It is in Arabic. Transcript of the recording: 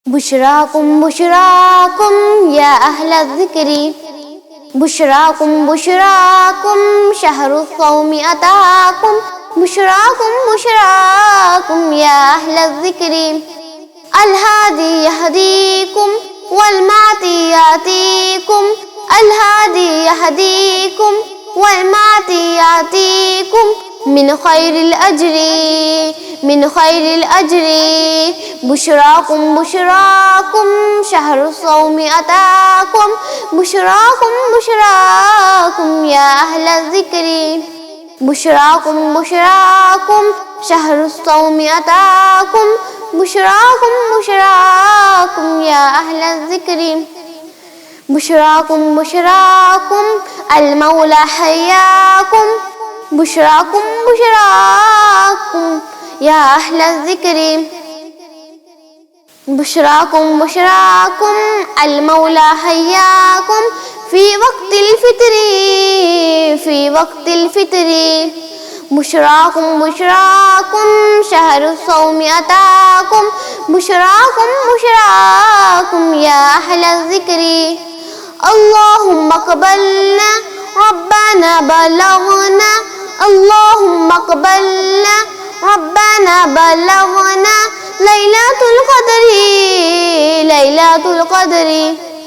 بشراكم بشراكم يا أهل الذكر، بشراكم بشراكم شهر الصوم أتاكم، بشراكم بشراكم يا أهل الذكر. الهادي يهديكم والمعطي يأتيكم، الهادي يهديكم والمعطي يأتيكم من خير الأجر، من خير الأجر. بشراكم بشراكم شهر الصوم أتاكم، بشراكم بشراكم يا أهل الذكر. بشراكم بشراكم شهر الصوم أتاكم، بشراكم بشراكم يا أهل الذكر. بشراكم بشراكم المولى حياكم، بشراكم بشراكم يا أهل الذكر. بشراكم بشراكم المولى حياكم في وقت الفطر، في وقت الفطر. بشراكم بشراكم شهر الصوم أتاكم، بشراكم بشراكم يا أهل الذكر. اللهم اقبلنا ربنا بلغنا، اللهم اقبلنا ربنا بلغنا ليلة القدر، ليلة القدر.